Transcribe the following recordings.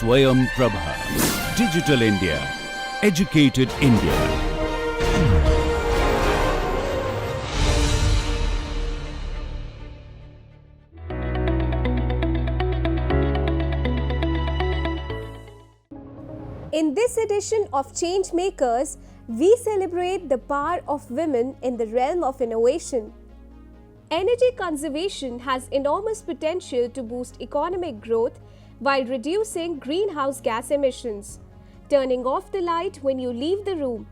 Swayam Prabha. Digital India. Educated India. In this edition of Changemakers, we celebrate the power of women in the realm of innovation. Energy conservation has enormous potential to boost economic growth while reducing greenhouse gas emissions. Turning off the light when you leave the room,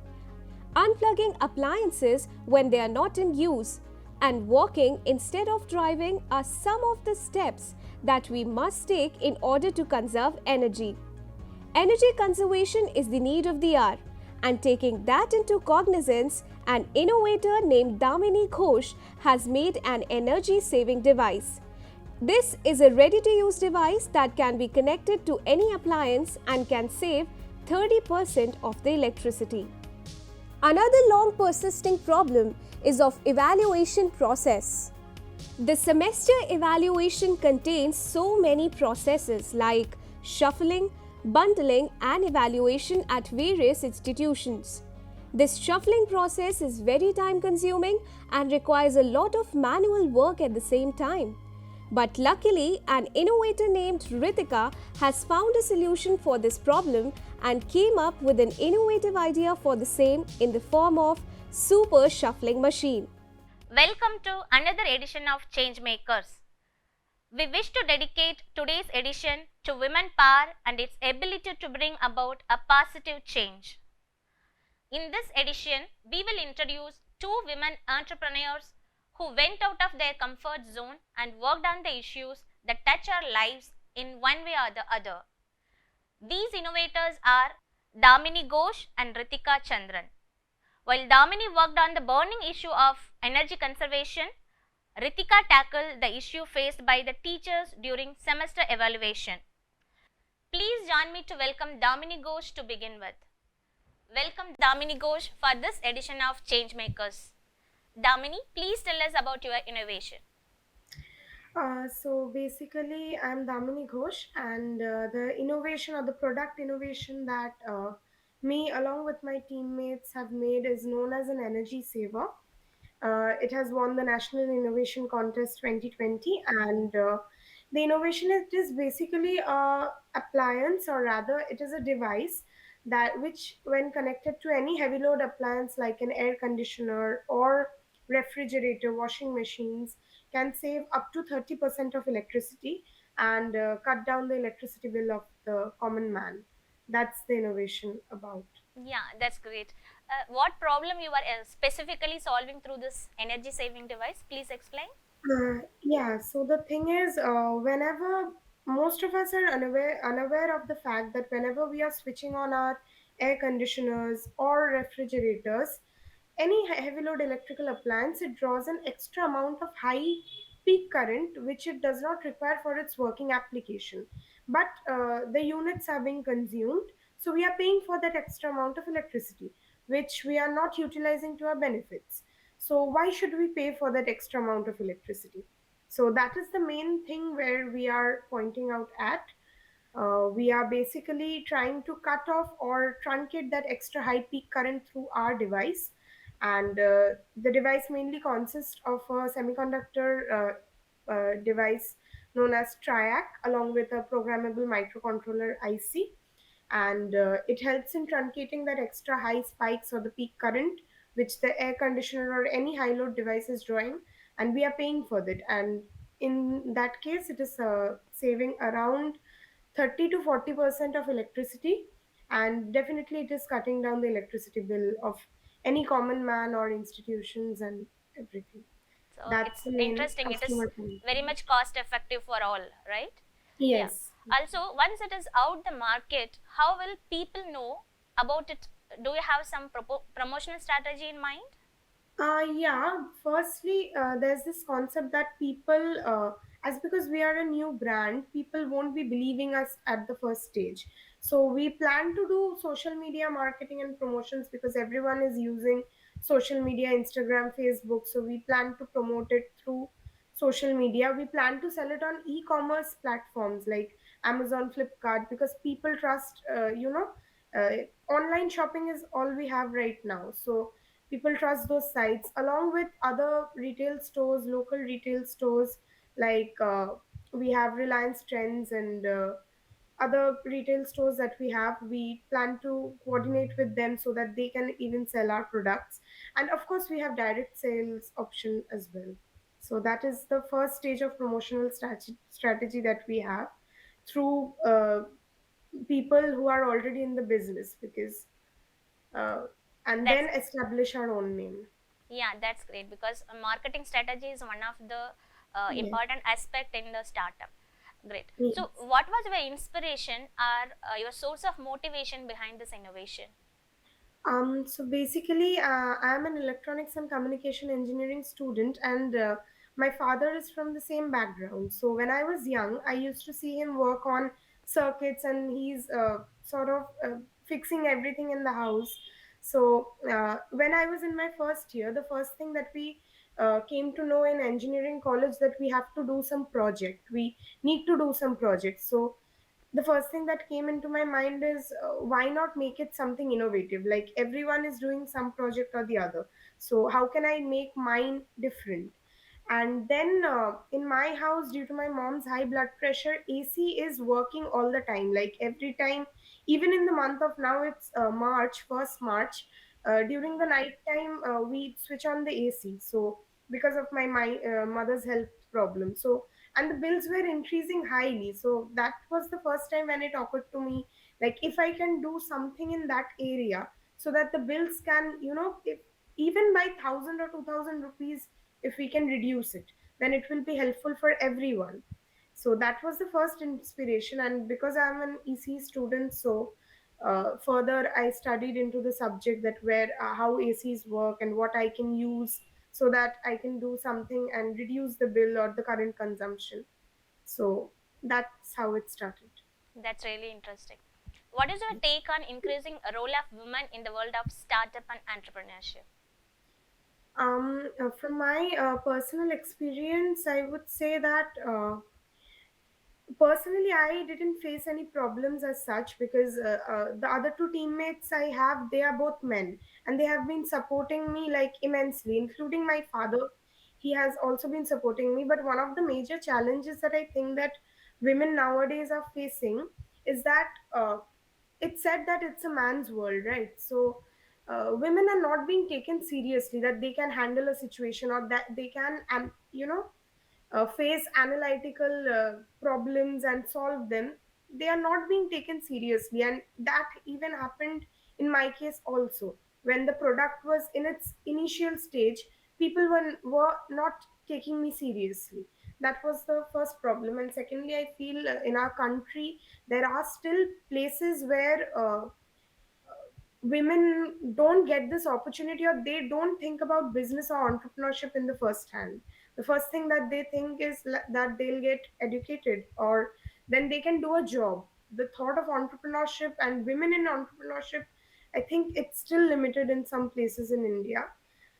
unplugging appliances when they are not in use, and walking instead of driving are some of the steps that we must take in order to conserve energy. Energy conservation is the need of the hour, and taking that into cognizance, an innovator named Damini Ghosh has made an energy-saving device. This is a ready-to-use device that can be connected to any appliance and can save 30% of the electricity. Another long persisting problem is of evaluation process. The semester evaluation contains so many processes like shuffling, bundling, and evaluation at various institutions. This shuffling process is very time consuming and requires a lot of manual work at the same time. But luckily, an innovator named Rithika has found a solution for this problem and came up with an innovative idea for the same in the form of Super Shuffling Machine. Welcome to another edition of Changemakers. We wish to dedicate today's edition to women power and its ability to bring about a positive change. In this edition, we will introduce two women entrepreneurs who went out of their comfort zone and worked on the issues that touch our lives in one way or the other. These innovators are Damini Ghosh and Rithika Chandran. While Damini worked on the burning issue of energy conservation, Rithika tackled the issue faced by the teachers during semester evaluation. Please join me to welcome Damini Ghosh to begin with. Welcome Damini Ghosh for this edition of Changemakers. Damini, please tell us about your innovation. So basically, I'm Damini Ghosh, and the innovation or the product innovation that me along with my teammates have made is known as an energy saver. It has won the National Innovation Contest 2020, and the innovation it is basically a appliance, or rather, it is a device that which, when connected to any heavy load appliance like an air conditioner or refrigerator, washing machines, can save up to 30% of electricity and cut down the electricity bill of the common man. That's the innovation about. Yeah, that's great. What problem you are specifically solving through this energy saving device? Please explain. Yeah, so the thing is, whenever most of us are unaware of the fact that whenever we are switching on our air conditioners or refrigerators, any heavy load electrical appliance, it draws an extra amount of high peak current, which it does not require for its working application. But the units are being consumed, so we are paying for that extra amount of electricity, which we are not utilizing to our benefits. So why should we pay for that extra amount of electricity? So that is the main thing where we are pointing out at. We are basically trying to cut off or truncate that extra high peak current through our device. And the device mainly consists of a semiconductor device known as triac along with a programmable microcontroller IC, and it helps in truncating that extra high spikes or the peak current which the air conditioner or any high load device is drawing, and we are paying for that. And in that case it is saving around 30 to 40% of electricity, and definitely it is cutting down the electricity bill of any common man or institutions and everything. So That's it's the main interesting. It is customer point. very much cost effective for all, right? Yeah. Yes. Also, once it is out the market, how will people know about it? Do you have some promotional strategy in mind? Yeah, firstly, there's this concept that people, as because we are a new brand, people won't be believing us at the first stage. So we plan to do social media marketing and promotions because everyone is using social media, Instagram, Facebook. So we plan to promote it through social media. We plan to sell it on e-commerce platforms like Amazon, Flipkart, because people trust, uh, online shopping is all we have right now. So people trust those sites along with other retail stores, local retail stores, like we have Reliance Trends and other retail stores that we have. We plan to coordinate with them so that they can even sell our products. And of course we have direct sales option as well. So that is the first stage of promotional strategy that we have through people who are already in the business, because uh, and That's then establish our own name. Yeah, that's great because marketing strategy is one of the Yes. important aspect in the startup. Great. So, Yes. what was your inspiration or your source of motivation behind this innovation? So basically, I'm an electronics and communication engineering student, and my father is from the same background. So when I was young, I used to see him work on circuits, and he's sort of fixing everything in the house. So when I was in my first year, the first thing that we came to know in engineering college, that we have to do some project. We need to do some projects. So the first thing that came into my mind is, why not make it something innovative? Like everyone is doing some project or the other, so how can I make mine different? And then in my house, due to my mom's high blood pressure, AC is working all the time, like every time. Even in the month of now, it's March, 1st March, during the night time, we switch on the AC. So because of my mother's health problem, so and the bills were increasing highly. So that was the first time when it occurred to me, like if I can do something in that area, so that the bills can, if even by 1,000 or 2,000 rupees, if we can reduce it, then it will be helpful for everyone. So that was the first inspiration. And because I'm an EC student, so further I studied into the subject, that where how ACs work and what I can use, so that I can do something and reduce the bill or the current consumption. So that's how it started. That's really interesting. What is your take on increasing a role of women in the world of startup and entrepreneurship? From my personal experience, I would say that personally, I didn't face any problems as such, because the other two teammates I have, they are both men, and they have been supporting me like immensely, including my father. He has also been supporting me. But one of the major challenges that I think that women nowadays are facing is that it's said that it's a man's world, right? So women are not being taken seriously, that they can handle a situation, or that they can, face analytical problems and solve them. They are not being taken seriously, and that even happened in my case also. When the product was in its initial stage, people were not taking me seriously. That was the first problem. And secondly, I feel in our country there are still places where women don't get this opportunity, or they don't think about business or entrepreneurship in the first hand. The first thing that they think is that they'll get educated, or then they can do a job. The thought of entrepreneurship and women in entrepreneurship, I think it's still limited in some places in India.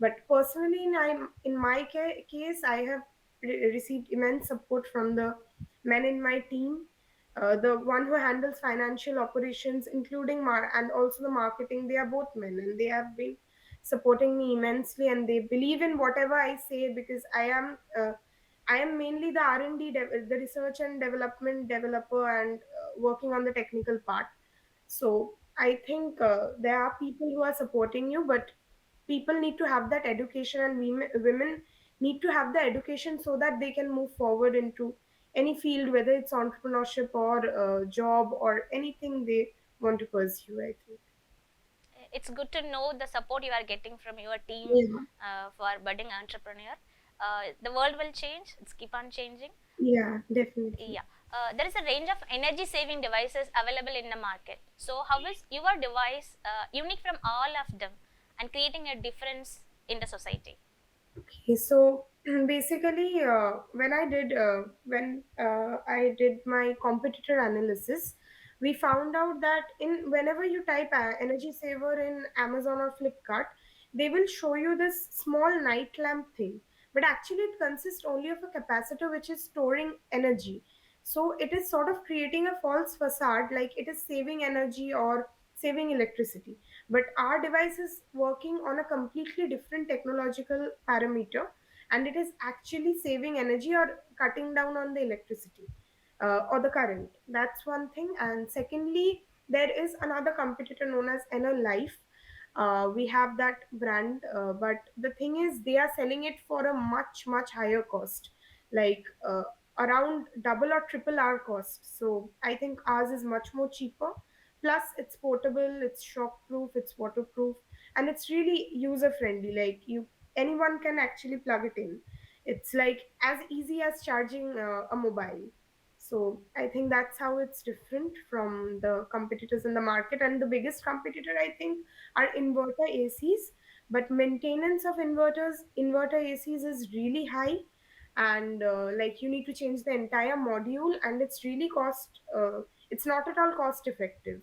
But personally, in my case, I have received immense support from the men in my team. The one who handles financial operations, including and also the marketing, they are both men, and they have been supporting me immensely, and they believe in whatever I say, because I am mainly the R&D, the research and development developer, and working on the technical part. So I think there are people who are supporting you, but people need to have that education, and women need to have the education so that they can move forward into any field, whether it's entrepreneurship or job or anything they want to pursue, I think. It's good to know the support you are getting from your team Yeah, for budding entrepreneur. The world will change. It's keep on changing. yeah, definitely. Yeah, there is a range of energy saving devices available in the market. So, how is your device unique from all of them and creating a difference in the society? Okay, so basically, when I did my competitor analysis, we found out that in whenever you type energy saver in Amazon or Flipkart, they will show you this small night lamp thing. but actually it consists only of a capacitor which is storing energy. So it is sort of creating a false facade like it is saving energy or saving electricity. But our device is working on a completely different technological parameter, and it is actually saving energy or cutting down on the electricity or the current. That's one thing. And secondly, there is another competitor known as Life. We have that brand, but the thing is, they are selling it for a much higher cost, like around double or triple our cost. So I think ours is much more cheaper. Plus, it's portable, it's shock proof, it's waterproof, and it's really user friendly. Like anyone can actually plug it in. It's like as easy as charging a mobile. So I think that's how it's different from the competitors in the market. And the biggest competitor, I think, are inverter ACs. But maintenance of inverter ACs is really high, and like you need to change the entire module, and it's really cost. It's not at all cost effective.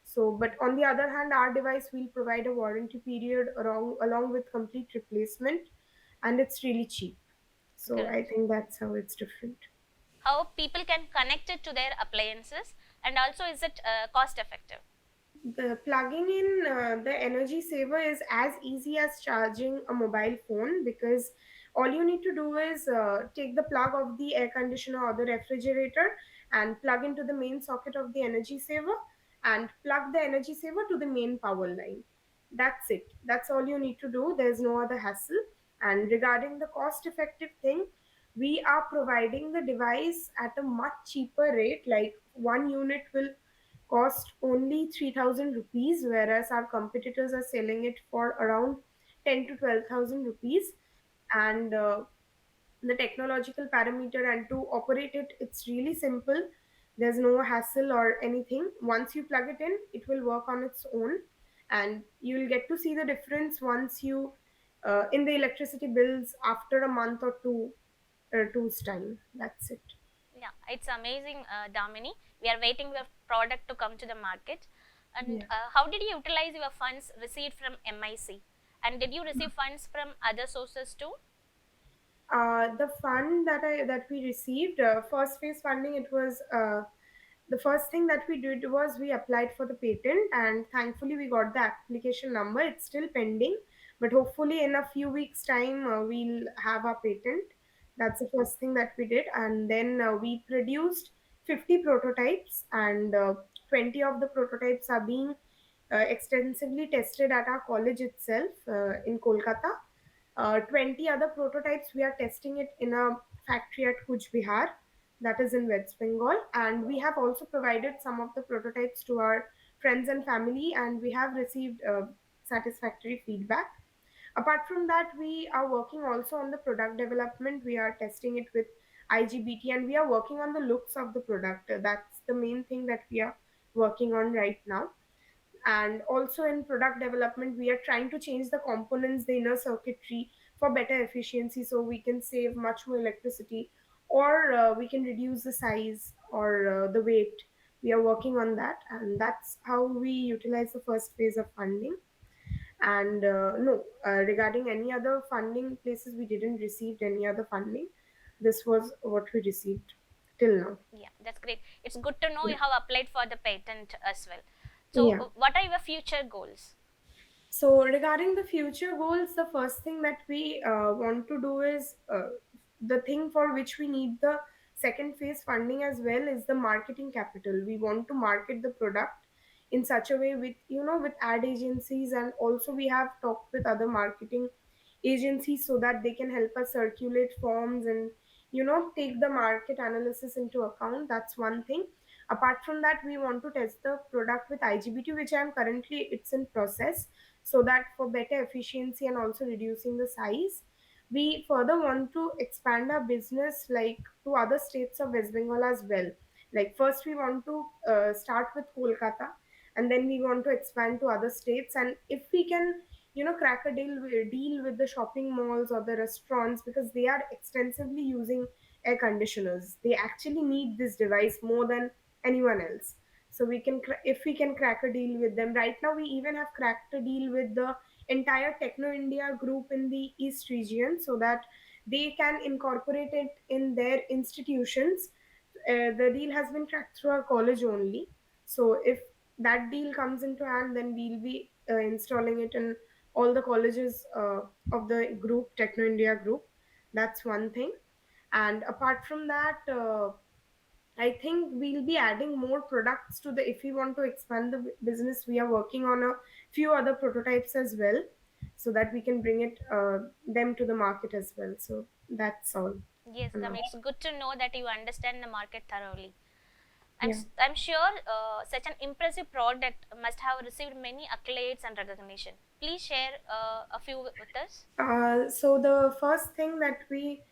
So, but on the other hand, our device will provide a warranty period along with complete replacement, and it's really cheap. So I Great. think that's how it's different. How people can connect it to their appliances, and also is it cost effective? The plugging in the energy saver is as easy as charging a mobile phone, because all you need to do is take the plug of the air conditioner or the refrigerator and plug into the main socket of the energy saver, and plug the energy saver to the main power line. That's it. That's all you need to do. There's no other hassle. And regarding the cost effective thing, we are providing the device at a much cheaper rate. Like one unit will cost only 3000 rupees, whereas our competitors are selling it for around 10 to 12,000 rupees. And the technological parameter and to operate it, it's really simple. There's no hassle or anything. Once you plug it in, it will work on its own, and you'll get to see the difference once you in the electricity bills after a month or two's time. That's it. Yeah, it's amazing, Damini. We are waiting for product to come to the market. And Yeah. how did you utilize your funds received from MIC? And did you receive funds from other sources too? The fund that we received, first phase funding, it was the first thing that we did was we applied for the patent, and thankfully we got the application number. It's still pending, but hopefully in a few weeks time we'll have our patent. That's the first thing that we did. And then we produced 50 prototypes, and 20 of the prototypes are being extensively tested at our college itself in Kolkata. 20 other prototypes, we are testing it in a factory at Kuch Bihar, that is in West Bengal. And we have also provided some of the prototypes to our friends and family, and we have received satisfactory feedback. Apart from that, we are working also on the product development. We are testing it with IGBT, and we are working on the looks of the product. That's the main thing that we are working on right now. And also in product development, we are trying to change the components, the inner circuitry, for better efficiency, so we can save much more electricity, or we can reduce the size or the weight. We are working on that, and that's how we utilize the first phase of funding. And no, regarding any other funding places, we didn't receive any other funding. This was what we received till now. Yeah, that's great. It's good to know Yeah. you have applied for the patent as well. So, Yeah. what are your future goals? So, regarding the future goals, the first thing that we want to do is the thing for which we need the second phase funding as well is the marketing capital. We want to market the product in such a way with, with ad agencies, and also we have talked with other marketing agencies so that they can help us circulate forms and take the market analysis into account. That's one thing. Apart from that, we want to test the product with IGBT, which I am currently, it's in process, so that for better efficiency and also reducing the size, we further want to expand our business like to other states of West Bengal as well. Like first we want to start with Kolkata, and then we want to expand to other states. And if we can crack a deal with the shopping malls or the restaurants, because they are extensively using air conditioners, they actually need this device more than anyone else. So we can if we can crack a deal with them. Right now we even have cracked a deal with the entire Techno India group in the east region, so that they can incorporate it in their institutions. The deal has been cracked through our college only. So if that deal comes into hand, then we'll be installing it in all the colleges of the group, Techno India group. That's one thing. And apart from that, I think we'll be adding more products to the, if we want to expand the business, we are working on a few other prototypes as well, so that we can bring it them to the market as well. So that's all Yes, for now. it's good to know that you understand the market thoroughly. Yeah. I'm sure such an impressive product must have received many accolades and recognition. Please share a few with us. So the first thing that we,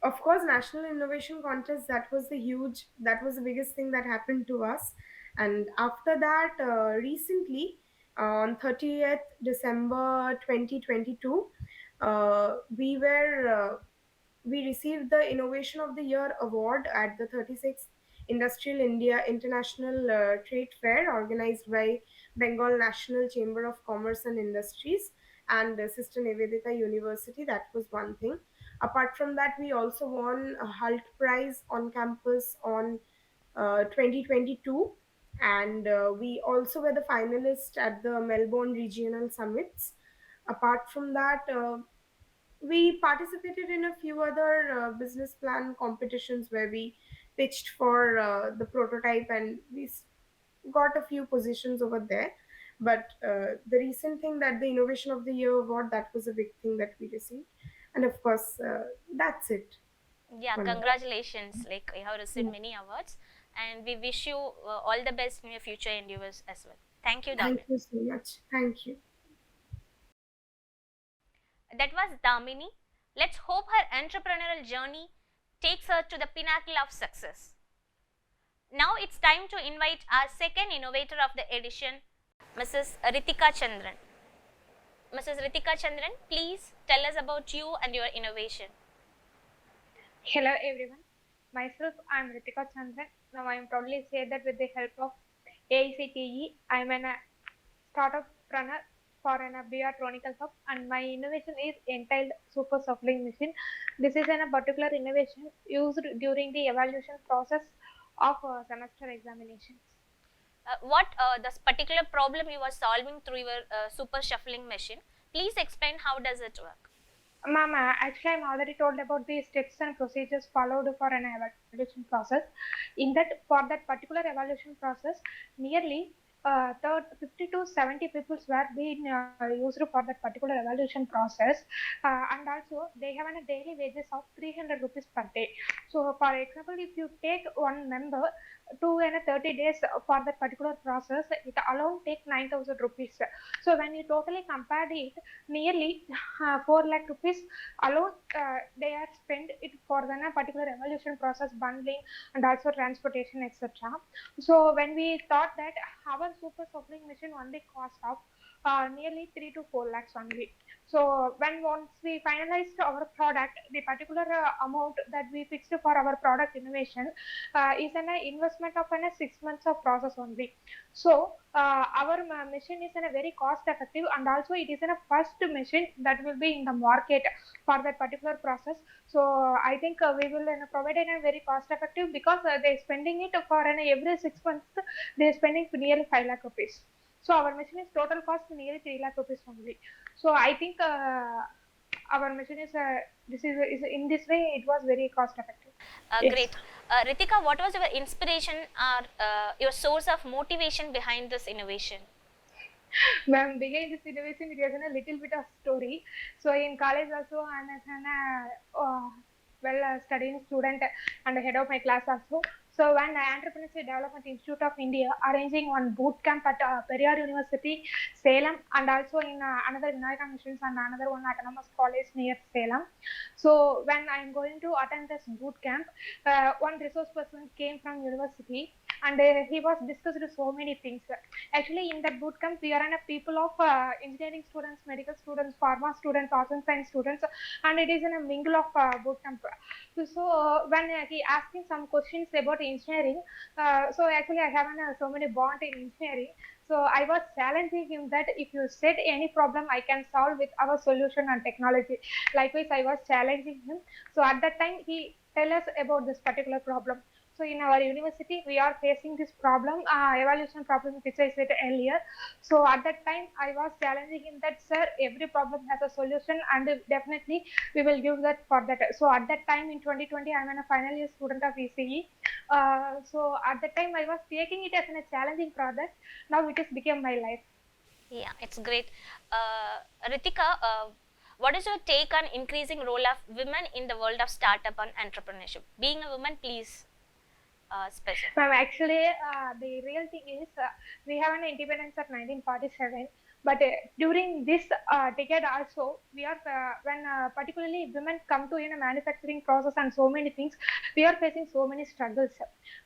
of course, national innovation contest, that was the biggest thing that happened to us. And after that, recently, on 30th December 2022, we received the Innovation of the Year award at the 36th Industrial India International Trade Fair, organized by Bengal National Chamber of Commerce and Industries and Sister Nivedita University. That was one thing. Apart from that, we also won a HALT Prize on campus on 2022, and we also were the finalists at the Melbourne Regional Summits. Apart from that, we participated in a few other business plan competitions where we pitched for the prototype, and got a few positions over there. But the recent thing, that the Innovation of the Year award, that was a big thing that we received. And of course, that's it Yeah, for now. congratulations. Like you have received Yeah. many awards, and we wish you all the best in your future endeavors as well. Thank you, Thank Damini. you so much. Thank you. That was Damini. Let's hope her entrepreneurial journey takes her to the pinnacle of success. Now it's time to invite our second innovator of the edition, Mrs. Rithika Chandran. Mrs. Rithika Chandran, please tell us about you and your innovation. Hello everyone, myself I am Rithika Chandran. Now I am proudly say that with the help of AICTE, I am a startup runner for an Biatronical Hub, and my innovation is entitled Super Shuffling Machine. This is a particular innovation used during the evaluation process of semester examinations. What this particular problem you are solving through your super shuffling machine? Please explain how does it work. Ma'am, actually, I'm already told about the steps and procedures followed for an evaluation process. In that, for that particular evaluation process, nearly 50 to 70 people were being used for that particular evaluation process, and also they have a daily wages of 300 rupees per day. So, for example, if you take one member to 30 days for that particular process, it alone take 9,000 rupees. So, when you totally compared it, nearly 4 lakh rupees alone they are spent it for the particular evaluation process, bundling and also transportation, etc. So when we thought that our super shuffling machine only cost of nearly 3 to 4 lakhs only. So when once we finalized our product, the particular amount that we fixed for our product innovation is an investment of 6 months of process only. So our machine is in a very cost effective, and also it is in a first machine that will be in the market for that particular process. So I think we will provide it a very cost effective, because they spending it for every 6 months they are spending nearly 5 lakh rupees. So our machine is total cost nearly 3 lakh rupees only. So I think our machine is is in this way it was very cost effective. Yes. Great. Ritika, what was your inspiration or your source of motivation behind this innovation? Ma'am, behind this innovation, it was a little bit of story. So in college also, I'm a studying student and head of my class also. So when Entrepreneurship Development Institute of India arranging one boot camp at Periyar University, Salem, and also in another Vinayaka Missions and another one autonomous college near Salem. So when I'm going to attend this boot camp, one resource person came from university, and he was discussed so many things. Actually, in that boot camp, we are a people of engineering students, medical students, pharma students, arts and science students, and it is in a mingle of boot camp. So when he asking some questions about engineering. So actually I have so many bond in engineering. So I was challenging him that if you set any problem, I can solve with our solution and technology. Likewise, I was challenging him. So at that time, he tell us about this particular problem. So in our university, we are facing this problem, evaluation problem, which I said earlier. So at that time, I was challenging him that, sir, every problem has a solution, and definitely we will give that for that. So at that time in 2020, I'm a final year student of ECE. So at that time, I was taking it as a challenging project. Now it has become my life. Yeah, it's great. Rithika, what is your take on increasing role of women in the world of startup and entrepreneurship? Being a woman, please specify. Ma'am, actually, the real thing is we have an independence of 1947, but during this decade also, we are when particularly women come to in a manufacturing process and so many things, we are facing so many struggles.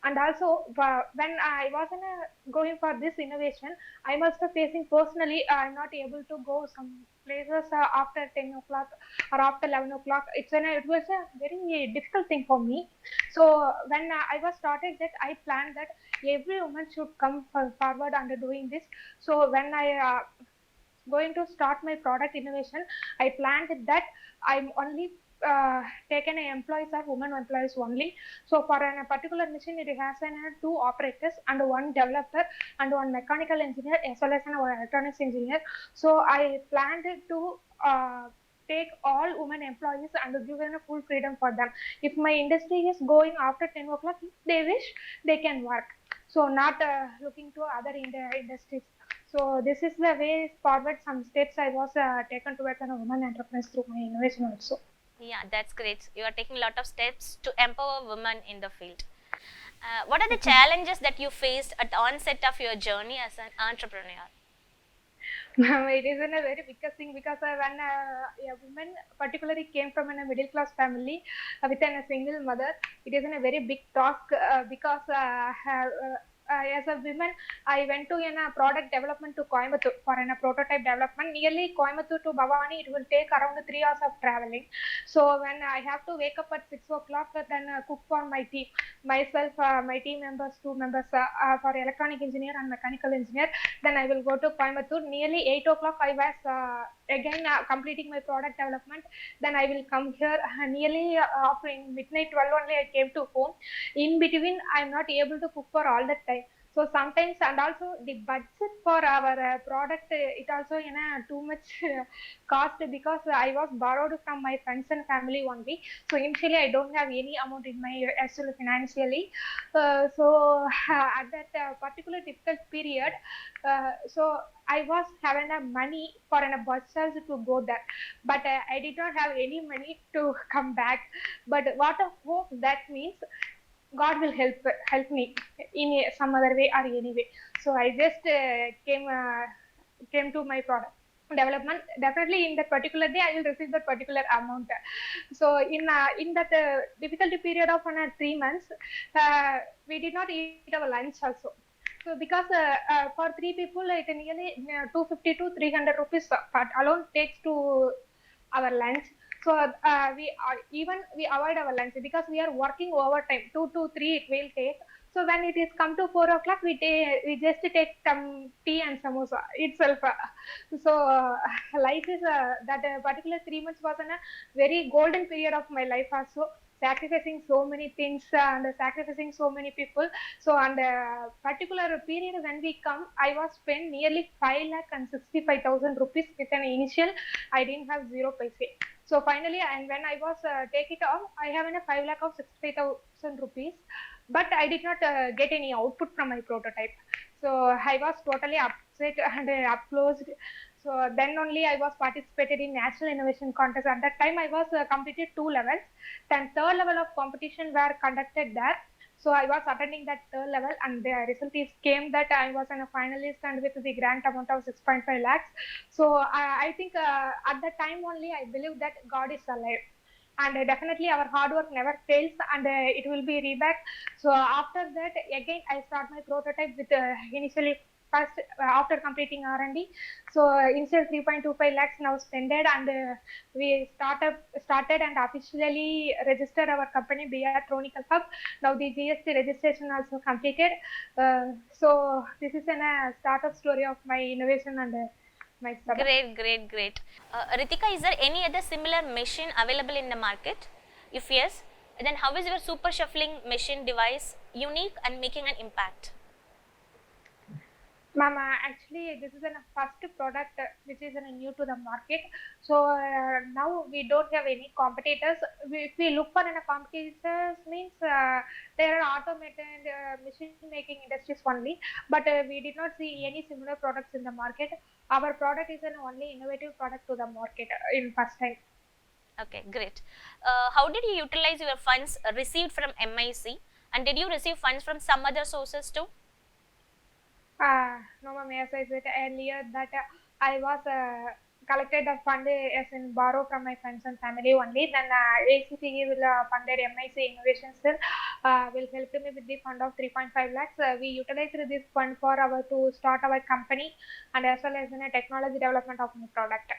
And also, when I was going for this innovation, I'm also facing personally. I'm not able to go some places after 10 o'clock or after 11 o'clock. It was a very difficult thing for me. So when I was started that, I planned that every woman should come forward under doing this. So when I going to start my product innovation, I planned that I'm only taken employees are women employees only. So for a particular machine, it has two operators and one developer and one mechanical engineer as well as an electronics engineer. So I planned to take all women employees and give them a full freedom for them. If my industry is going after 10 o'clock, if they wish, they can work. So not looking to other industries. So this is the way forward. Some steps I was taken towards a woman entrepreneurs through my innovation also. Yeah, that's great. You are taking a lot of steps to empower women in the field. What are the challenges that you faced at the onset of your journey as an entrepreneur? It isn't a very biggest thing because when a woman particularly came from a middle class family within a single mother, it isn't a very big task because as a woman, I went to a product development to Coimbatore for a prototype development. Nearly Coimbatore to Bhavani, it will take around 3 hours of traveling. So when I have to wake up at 6 o'clock, then cook for my team, myself, my team members, two members for electronic engineer and mechanical engineer. Then I will go to Coimbatore. Nearly 8 o'clock, I was again completing my product development. Then I will come here nearly after midnight 12 only I came to home. In between, I'm not able to cook for all that time. So sometimes, and also the budget for our product, it also too much cost because I was borrowed from my friends and family only. So initially, I don't have any amount in my actual financially. So at that particular difficult period, so I was having a money for a bus charge to go there, but I did not have any money to come back. But what a hope that means God will help me in some other way or any way. So I just came to my product development. Definitely in that particular day I will receive that particular amount. So in that difficulty period of 3 months, we did not eat our lunch also. So because for three people it nearly 250 to 300 rupees alone takes to our lunch. So we avoid our lunch because we are working overtime. 2 to 3 it will take. So when it is come to 4 o'clock, we just take some tea and samosa itself. So life is that particular 3 months was a very golden period of my life also. Sacrificing so many things and sacrificing so many people. So on the particular period when we come, I was spent nearly 5,65,000 rupees with an initial. I didn't have zero paise. So finally, and when I was take it off, I have a 5 lakh of 65,000 rupees, but I did not get any output from my prototype. So I was totally upset and up closed. So then only I was participated in national innovation contest. At that time, I was completed 2 levels. Then third level of competition were conducted there. So I was attending that third level, and the result is came that I was a finalist and with the grant amount of 6.5 lakhs. So I think at that time only I believe that God is alive. And definitely our hard work never fails, and it will be reback. So after that, again I start my prototype with initially first after completing R&D. So instead 3.25 lakhs now spended, and we started and officially registered our company BR Chronicle Hub. Now the GST registration also completed. So this is a startup story of my innovation and my startup. Great. Ritika, is there any other similar machine available in the market? If yes, then how is your super shuffling machine device unique and making an impact? Ma'am, actually, this is a first product which is new to the market. So now we don't have any competitors. If we look for any competitors, means there are automated machine making industries only. But we did not see any similar products in the market. Our product is an only innovative product to the market in first time. Okay, great. How did you utilize your funds received from MIC, and did you receive funds from some other sources too? No, ma'am, as I said earlier that I was collected the fund as in borrow from my friends and family only. Then ACTE will funded MIC Innovation Cell will help me with the fund of 3.5 lakhs. We utilized this fund for our to start our company and as well as in a technology development of new product.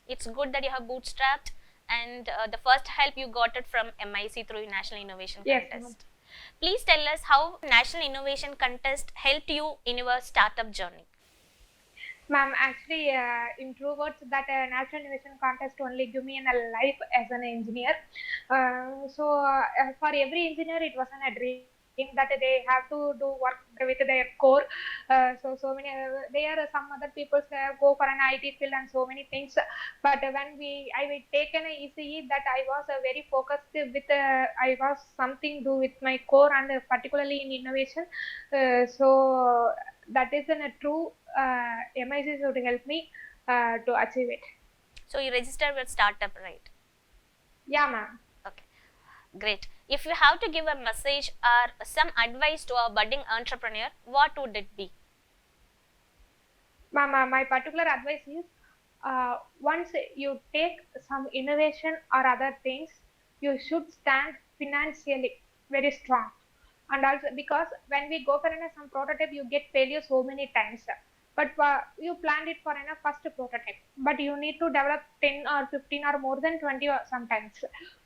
It's good that you have bootstrapped, and the first help you got it from MIC through National Innovation Yes, Contest. Please tell us how National Innovation Contest helped you in your startup journey. Ma'am, actually, in true words, that National Innovation Contest only give me a life as an engineer. For every engineer, it was a dream that they have to do work with their core. So many there are some other people go for an IT field and so many things. But when I will take an ECE, that I was very focused with I was something do with my core and particularly in innovation. So that is a true MIC should help me to achieve it. So you registered with startup, right? Yeah, ma'am. Okay, great. If you have to give a message or some advice to a budding entrepreneur, what would it be? Ma'am, my particular advice is once you take some innovation or other things, you should stand financially very strong. And also because when we go for some prototype, you get failure so many times. But you planned it for a first prototype, but you need to develop 10 or 15 or more than 20 or sometimes.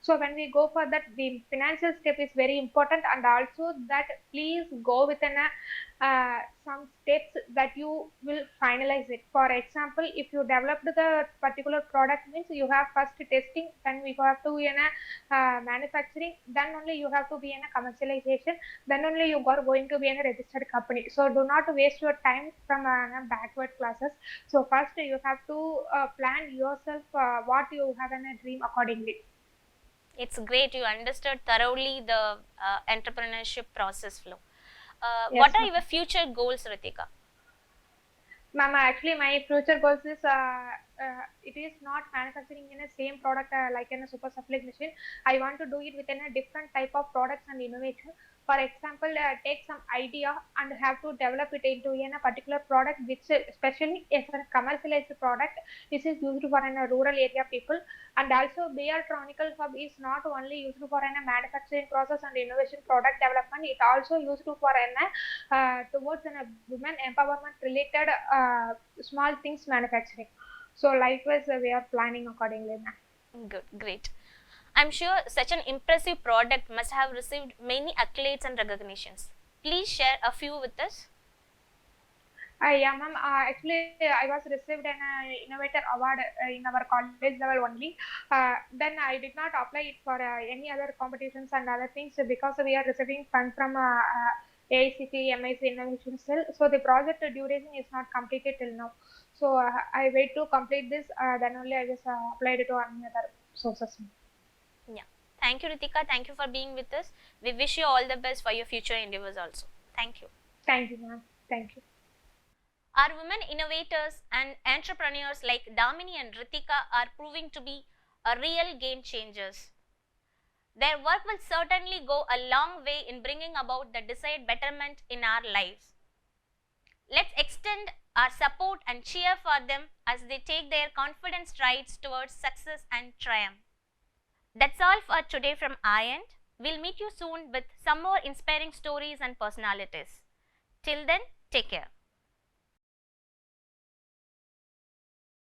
So when we go for that, the financial step is very important, and also that please go within some steps that you will finalize it. For example, if you developed the particular product, means you have first testing, then we have to be in a manufacturing, then only you have to be in a commercialization, then only you are going to be in a registered company. So do not waste your time from backward classes. So first you have to plan yourself what you have in a dream accordingly. It's great you understood thoroughly the entrepreneurship process flow. Yes, what are your future goals, Rithika? Ma'am, actually my future goals is it is not manufacturing in a same product like in a super supply machine. I want to do it within a different type of products and innovation. For example, take some idea and have to develop it into a particular product, which especially as a commercialized product, this is used for in a rural area people. And also BR Chronicle Hub is not only used for in a manufacturing process and innovation product development, it also used for in a towards in a women empowerment related small things manufacturing. So likewise we are planning accordingly. Good, great. I'm sure such an impressive product must have received many accolades and recognitions. Please share a few with us. Yeah, ma'am. Actually, I was received an innovator award in our college level only. Then I did not apply it for any other competitions and other things because we are receiving funds from AICT MIC Innovation Cell. So the project duration is not completed till now. So I wait to complete this. Then only I just applied it to any other sources. Yeah. Thank you, Rithika. Thank you for being with us. We wish you all the best for your future endeavors also. Thank you. Thank you, ma'am. Thank you. Our women innovators and entrepreneurs like Damini and Rithika are proving to be a real game changers. Their work will certainly go a long way in bringing about the desired betterment in our lives. Let's extend our support and cheer for them as they take their confident strides towards success and triumph. That's all for today from our end. We'll meet you soon with some more inspiring stories and personalities. Till then, take care.